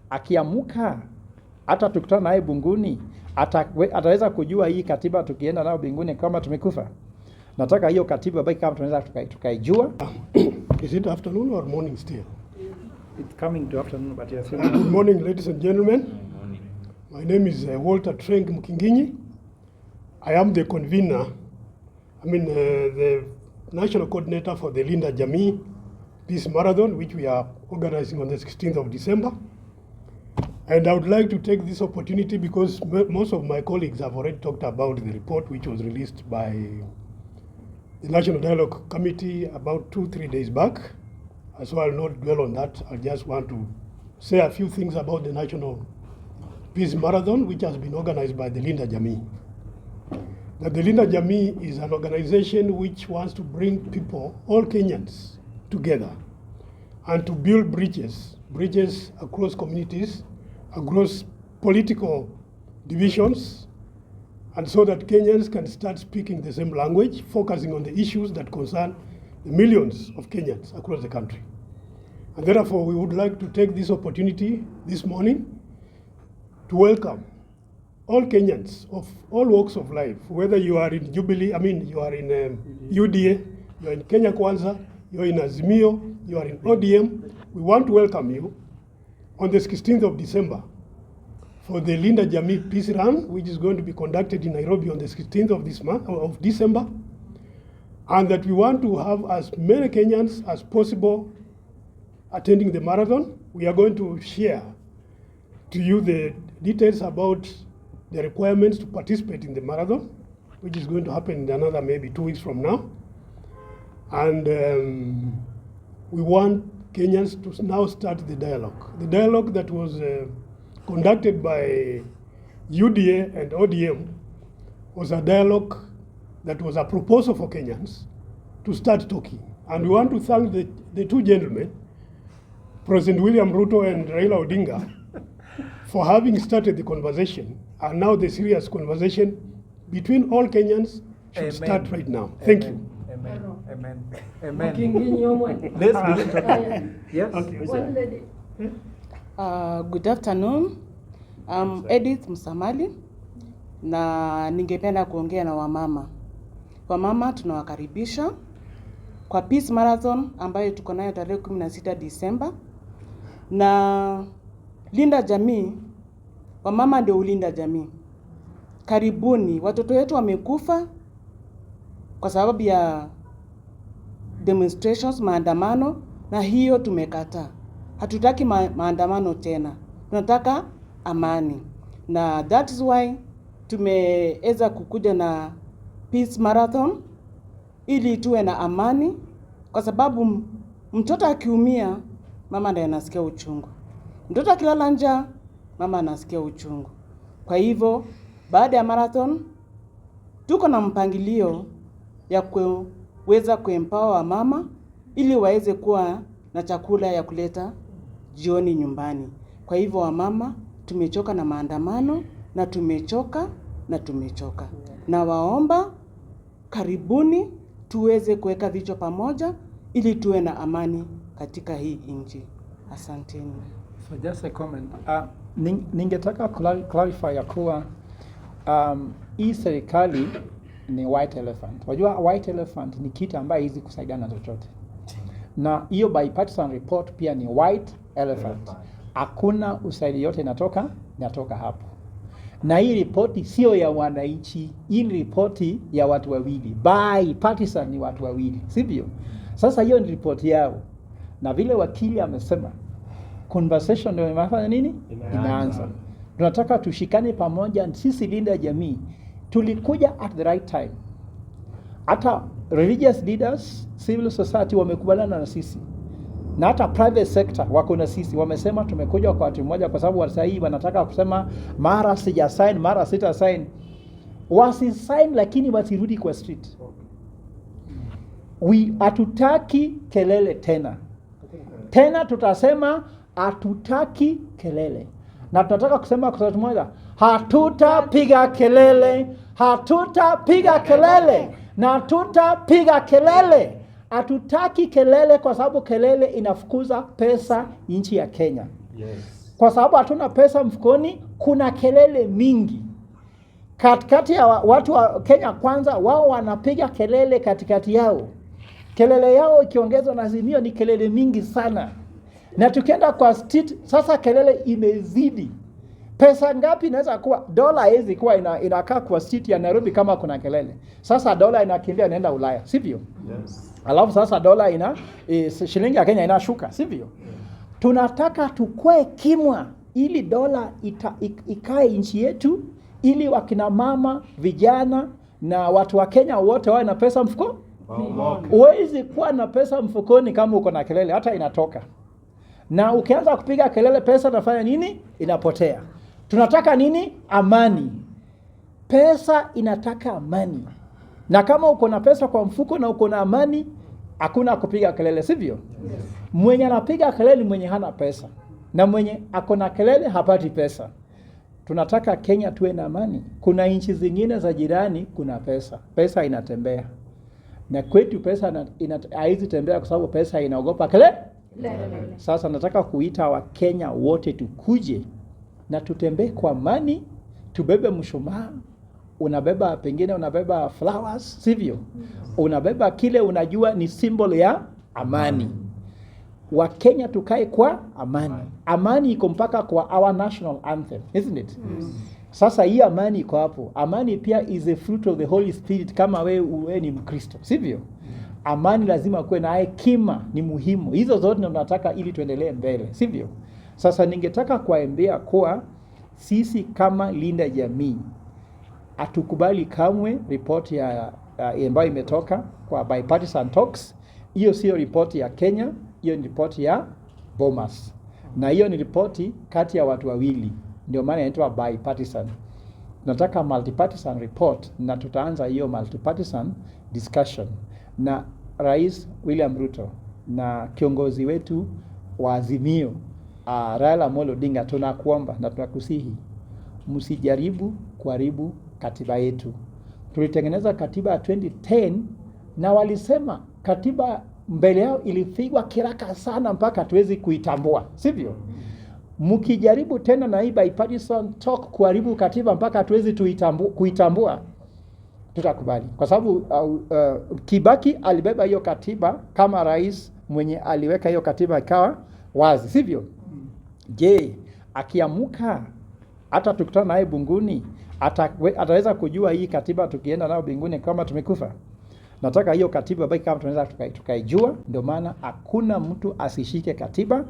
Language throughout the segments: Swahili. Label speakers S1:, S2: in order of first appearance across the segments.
S1: Akiamuka hata tukutana naye bunguni ataweza kujua hii katiba tukienda nayo binguni kama tumekufa. Nataka hiyo katiba baki kama tunaweza tukaijua.
S2: Is it afternoon or morning still?
S1: It's coming to afternoon, but yes.
S2: Good morning, ladies and gentlemen. Good morning. My name is Walter Trenk Mkinginyi. I am the convener, the national coordinator for the Linda Jamii Peace Marathon, which we are organizing on the 16th of December. And I would like to take this opportunity because most of my colleagues have already talked about the report which was released by the National Dialogue Committee about 2-3 days back. So I'll not dwell on that. I just want to say a few things about the National Peace Marathon, which has been organized by the Linda Jamii. Now, the Linda Jamii is an organization which wants to bring people, all Kenyans, together and to build bridges across communities, across political divisions, and so that Kenyans can start speaking the same language, focusing on the issues that concern the millions of Kenyans across the country. And therefore, we would like to take this opportunity this morning to welcome all Kenyans of all walks of life, whether you are in Jubilee, you are in UDA, you are in Kenya Kwanza, you are in Azimio, you are in ODM. We want to welcome you on the 16th of December for the Linda Jamii Peace Run, which is going to be conducted in Nairobi on the 16th of this month of December, and that we want to have as many Kenyans as possible attending the marathon. We are going to share to you the details about the requirements to participate in the marathon, which is going to happen in another maybe 2 weeks from now. And we want Kenyans to now start the dialogue. The dialogue that was conducted by UDA and ODM was a dialogue that was a proposal for Kenyans to start talking. And we want to thank the two gentlemen, President William Ruto and Raila Odinga, for having started the conversation. And now the serious conversation between all Kenyans should start right now. Thank you.
S1: Amen. Let's begin talking. Yes.
S2: Okay.
S3: Good afternoon. I'm Edith Msamali na ningependa kuongea na wamama. Wamama tunawakaribisha kwa Peace Marathon ambayo tuko nayo tarehe 16 Disemba. Na Linda Jamii, wamama ndio ulinda jamii. Karibuni, watoto wetu wamekufa kwa sababu ya demonstrations, maandamano, na hiyo tumekataa. Hatutaki maandamano tena. Tunataka amani. Na that is why tumeweza kukuja na Peace Marathon ili tuwe na amani, kwa sababu mtoto akiumia mama ndiye anasikia uchungu. Mtoto akilala njaa mama anasikia uchungu. Kwa hivyo baada ya marathon tuko na mpangilio ya kuweza kuempower mama ili waweze kuwa na chakula ya kuleta jioni nyumbani. Kwa hivyo wamama tumechoka na maandamano na tumechoka. Na waomba karibuni tuweze kuweka vichwa pamoja ili tuwe na amani katika hii nchi. Asanteni.
S1: So just a comment. Ningetaka clarify ya kuwa hii serikali ni white elephant. Wajua white elephant ni kitu ambaye hizi kusaidiana chochote. Na hiyo bipartisan report pia ni white elephant. Hakuna usaidi yote inatoka hapo. Na hii ripoti sio ya wananchi, hii ripoti ya watu wawili. Bipartisan ni watu wawili, sivyo? Sasa hiyo ni ripoti yao. Na vile wakili amesema, conversation ndio inafanya nini? Inaanza. Tunataka tushikane pamoja. Sisi Linda Jamii tulikuja at the right time. Hata religious leaders, civil society wamekubaliana na sisi. Na hata private sector wako na sisi. Wamesema tumekuja kwa wakati mmoja kwa sababu sasa hivi wanataka kusema mara sija sign, mara sita sign. Wasi sign lakini wasirudi kwa street. Hatutaki kelele tena. Tena tutasema hatutaki kelele. Na tunataka kusema kwa sauti moja, hatutapiga kelele, hatutapiga kelele, na hatutapiga kelele. Hatutaki kelele kwa sababu kelele inafukuza pesa nchi ya Kenya.
S4: Yes.
S1: Kwa sababu hatuna pesa mfukoni, kuna kelele mingi. Katikati ya watu wa Kenya Kwanza, wao wanapiga kelele katikati yao. Kelele yao ikiongezwa na Azimio ni kelele mingi sana. Na tukienda kwa street, sasa kelele imezidi. Pesa ngapi inaweza kuwa? Dola hizi kuwa inakaa kwa street ya Nairobi kama kuna kelele. Sasa dola inakimbia inaenda Ulaya, sivyo? Yes. Alafu sasa dola shilingi ya Kenya inashuka, sivyo? Tunataka tukue kimwa ili dola ikae nchi yetu, ili wakina mama, vijana na watu wa Kenya wote wawe na pesa mfukoni. Huwezi kuwa na pesa mfukoni kama uko na kelele, hata inatoka. Na ukianza kupiga kelele, pesa inafanya nini? Inapotea. Tunataka nini? Amani. Pesa inataka amani. Na kama uko na pesa kwa mfuko na uko na amani, hakuna kupiga kelele, sivyo? Yes. Mwenye anapiga kelele mwenye hana pesa. Na mwenye ako na kelele hapati pesa. Tunataka Kenya tuwe na amani. Kuna nchi zingine za jirani kuna pesa. Pesa inatembea. Na kwetu pesa haizi tembea kwa sababu pesa inaogopa kelele. Sasa nataka kuita Wakenya wote tukuje na tutembee kwa amani, tubebe mshumaa, pengine unabeba flowers, sivyo? Unabeba kile unajua ni symbol ya amani. Wakenya tukae kwa amani. Amani iko mpaka kwa our national anthem, isn't it? Sasa hii amani iko hapo. Amani pia is a fruit of the Holy Spirit kama wewe ni Mkristo, sivyo? Amani lazima kuwe na hekima, ni muhimu. Hizo zote tunataka ili tuendelee mbele, sivyo? Sasa ningetaka kuambia kuwa sisi kama Linda Jamii hatukubali kamwe ripoti ambayo imetoka kwa bipartisan talks. Hiyo sio ripoti ya Kenya, hiyo ni ripoti ya Bomas. Na hiyo ni ripoti kati ya watu wawili. Ndio maana inaitwa bipartisan. Nataka multipartisan report na tutaanza hiyo multipartisan discussion. Na Rais William Ruto na kiongozi wetu wa Azimio Raila Amolo Odinga, tunakuomba na tunakusihi msijaribu kuharibu katiba yetu. Tulitengeneza katiba ya 2010 na walisema katiba mbele yao ilifigwa kiraka sana mpaka tuwezi kuitambua, sivyo? Mkijaribu tena na hii bipartisan talk kuharibu katiba mpaka tuwezi kuitambua, tutakubali. Kwa sababu Kibaki alibeba hiyo katiba kama rais mwenye aliweka hiyo katiba ikawa wazi, sivyo? Je, akiamuka hata tukutana naye bunguni ataweza kujua hii katiba tukienda nayo binguni kama tumekufa? Nataka hiyo katiba baki kama tunaweza tukaijua. Ndio maana hakuna mtu asishike katiba.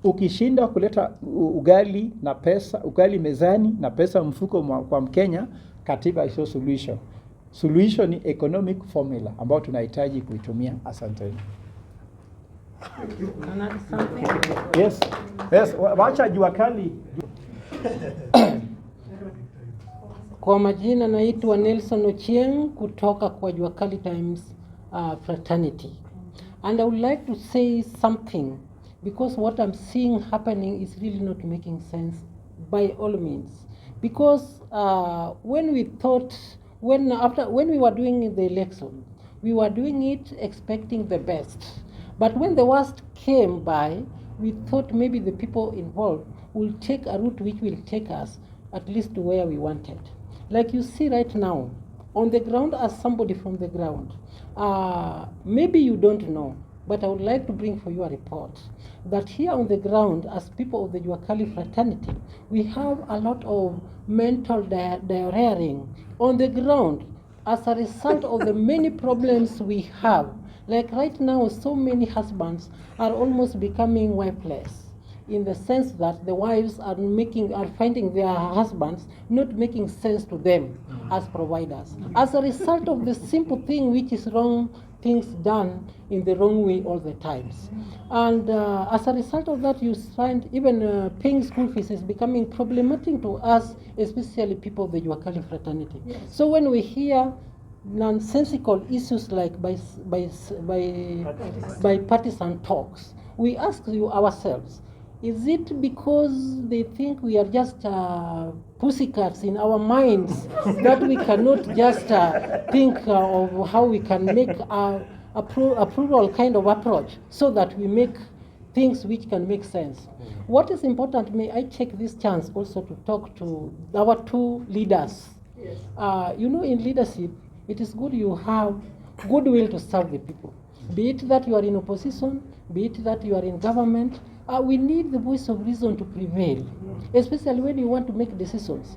S1: Ukishinda kuleta ugali na pesa, ugali mezani na pesa mfuko kwa Mkenya, katiba sio solution. Solution ni economic formula ambayo tunahitaji kuitumia. Asante. Yes. Yes, wacha jua kali.
S4: Kwa majina naitwa Nelson Ochieng kutoka kwa Jua Kali Times fraternity. And I would like to say something because what I'm seeing happening is really not making sense by all means. Because when we were doing the election, we were doing it expecting the best. But when the worst came by, we thought maybe the people involved will take a route which will take us at least to where we wanted. Like you see right now, on the ground, as somebody from the ground, maybe you don't know, but I would like to bring for you a report that here on the ground, as people of the Jua Kali fraternity, we have a lot of mental diarrheaing on the ground as a result of the many problems we have. Like right now, so many husbands are almost becoming wifeless, in the sense that the wives are finding their husbands not making sense to them as providers, as a result of the simple thing which is wrong, things done in the wrong way all the times. And as a result of that, you find even paying school fees is becoming problematic to us, especially people of the Jua Kali fraternity. Yes. So when we hear nonsensical issues like by partisan talks, we ask you ourselves, is it because they think we are just pussycats in our minds that we cannot just think of how we can make a plural kind of approach so that we make things which can make sense. What is important, may I take this chance also to talk to our two leaders. You know, in leadership, it is good you have goodwill to serve the people. Be it that you are in opposition, be it that you are in government, we need the voice of reason to prevail, especially when you want to make decisions.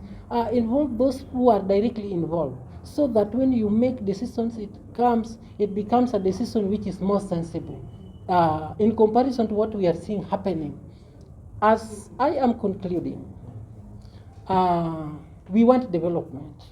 S4: Involve those who are directly involved, so that when you make decisions, it becomes a decision which is more sensible in comparison to what we are seeing happening. As I am concluding, we want development,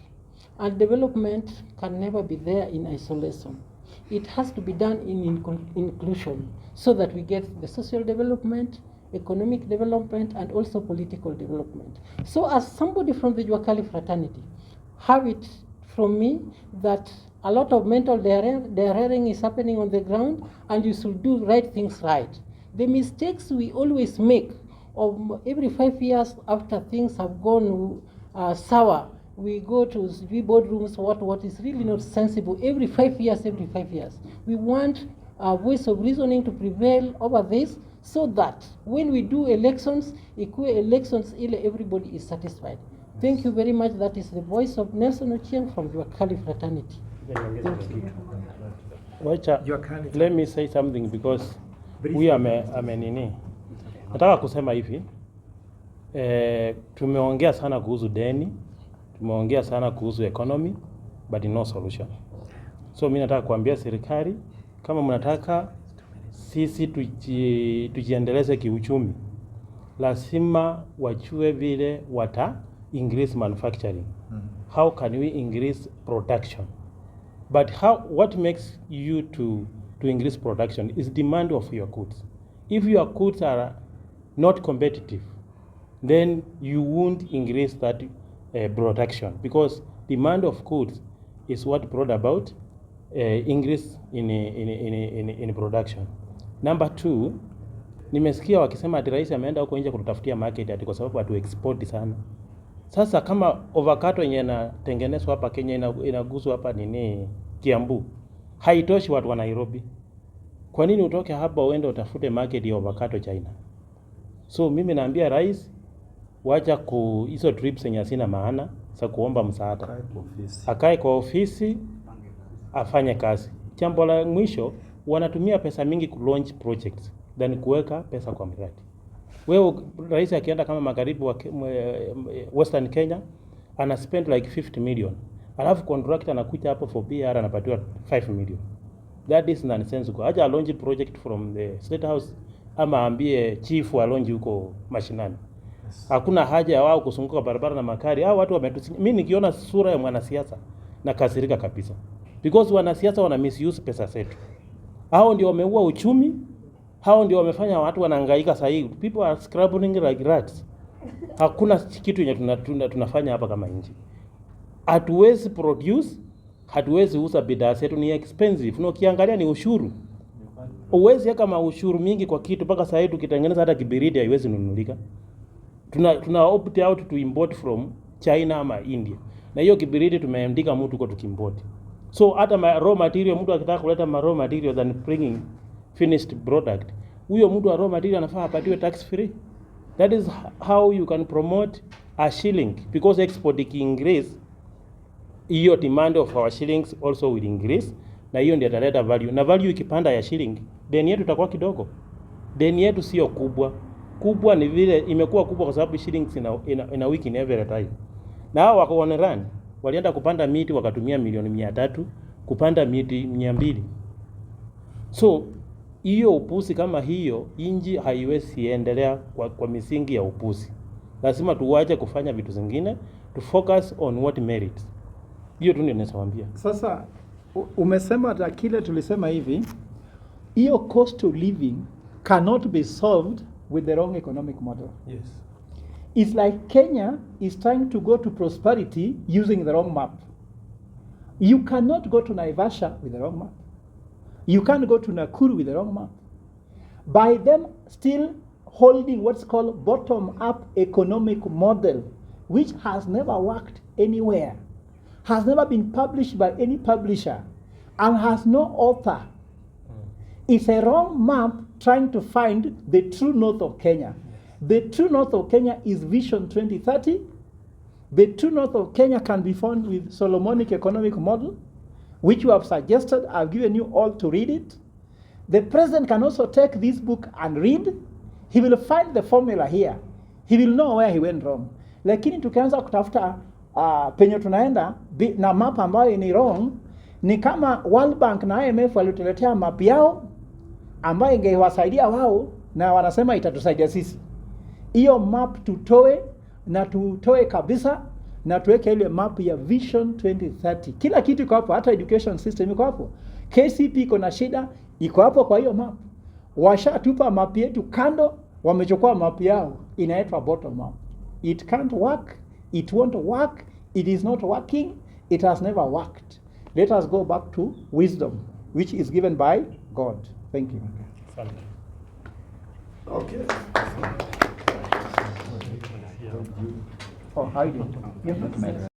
S4: and development can never be there in isolation. It has to be done in inclusion, so that we get the social development, economic development, and also political development. So as somebody from the Juakali fraternity, have it from me that a lot of mental derailing is happening on the ground, and you should do right things right. The mistakes we always make of every 5 years after things have gone sour, we go to boardrooms, what is really not sensible every 5 years. We want a voice of reasoning to prevail over this, so that when we do elections, equal elections, everybody is satisfied. Thank you very much. That is the voice of Nelson Ochieng from Juakali fraternity.
S5: Wacha, let me say something because we amenini. Nataka kusema hivi, tumeongea sana kuhusu deni, tumeongea sana kuhusu economy, but no solution. So mimi nataka kuambia serikali, kama mnataka sisi tujiendeleze kiuchumi, lazima wachue vile increase manufacturing. How can we increase production? But what makes you to increase production is demand of your goods. If your goods are not competitive, then you won't increase that production, because demand of goods is what brought about increase in production. Number two, nimesikia wakisema ati rais ameenda huko nje kutafutia market ati kwa sababu watu export sana. Sasa kama avocado yenye inatengenezwa hapa Kenya inaguzwa hapa Kiambu, haitoshi watu wa Nairobi. Kwa nini utoke hapa uende utafute market ya avocado China? So mimi naambia rais, wacha hizo trips zenye hasina maana za kuomba msaada. Akae kwa ofisi afanye kazi. Jambo la mwisho, wanatumia pesa mingi ku launch projects than kuweka pesa kwa miradi. Wewe rais akienda kama magharibi wa Western Kenya, ana spend like 50 million. Alafu contractor anakuja hapo for PR anapatiwa 5 million. That is nonsensical. Acha launch project from the State House, ama ambie chief wa launch huko mashinani. Hakuna haja ya wao kusunguka barabara na makari. Hao watu mimi nikiona sura ya mwanasiasa na kasirika kabisa. Because wanasiasa wana misuse pesa zetu. Hao ndio wameua uchumi. Hao ndio wamefanya watu wanahangaika sasa hivi. People are scrabbling like rats. Hakuna kitu yenye tunafanya hapa kama nchi. Hatuwezi produce, hatuwezi uza bidhaa zetu, ni expensive. Na ukiangalia ni ushuru. Uwezi kama ushuru mingi kwa kitu mpaka sasa hivi tukitengeneza hata kibiriti haiwezi nunulika. Tuna opt out to import from China ama India. Na hiyo kibiriti tumeandika mtu kwa tukimport. So hata raw material, mtu akitaka kuleta raw material than bringing finished product, huyo mtu wa raw material anafaa apatiwe tax free. That is how you can promote a shilling, because export increase, hiyo demand of our shillings also will increase, na hiyo ndio italeta value. Na value ikipanda ya shilling, deni yetu itakuwa kidogo. Deni yetu sio kubwa. Kubwa ni vile imekuwa kubwa kwa sababu shillings ina week in every time. Na hao wako on run, walienda kupanda miti wakatumia milioni 300 kupanda miti 200. So hiyo upusi kama hiyo inji haiwezi endelea kwa misingi ya upusi. Lazima tuwache kufanya vitu zingine, to focus on what merits. Hiyo tu ndio ninawambia.
S1: Sasa umesema hata kile tulisema hivi, hiyo cost of living cannot be solved with the wrong economic model.
S5: Yes.
S1: It's like Kenya is trying to go to prosperity using the wrong map. You cannot go to Naivasha with the wrong map. You can't go to Nakuru with the wrong map. By them still holding what's called bottom-up economic model, which has never worked anywhere, has never been published by any publisher, and has no author. It's a wrong map trying to find the true north of Kenya. The true north of Kenya is Vision 2030. The true north of Kenya can be found with Solomonic economic model, which you have suggested. I've given you all to read it. The president can also take this book and read. He will find the formula here. He will know where he went wrong. Lakini tukianza kutafuta penye tunaenda na map ambayo ni wrong, ni kama World Bank na IMF walituletea map yao ambayo ingewasaidia wao na wanasema itatusaidia sisi. Hiyo map tutoe na tutoe kabisa na tuweke ile map ya Vision 2030. Kila kitu iko hapo, hata education system iko hapo. KCP iko na shida, iko hapo kwa hiyo map. Washatupa map yetu kando, wamechukua map yao inaitwa bottom up. It can't work, it won't work, it is not working, it has never worked. Let us go back to wisdom, which is given by God. Thank you.
S2: Okay.
S1: Oh, how you doing?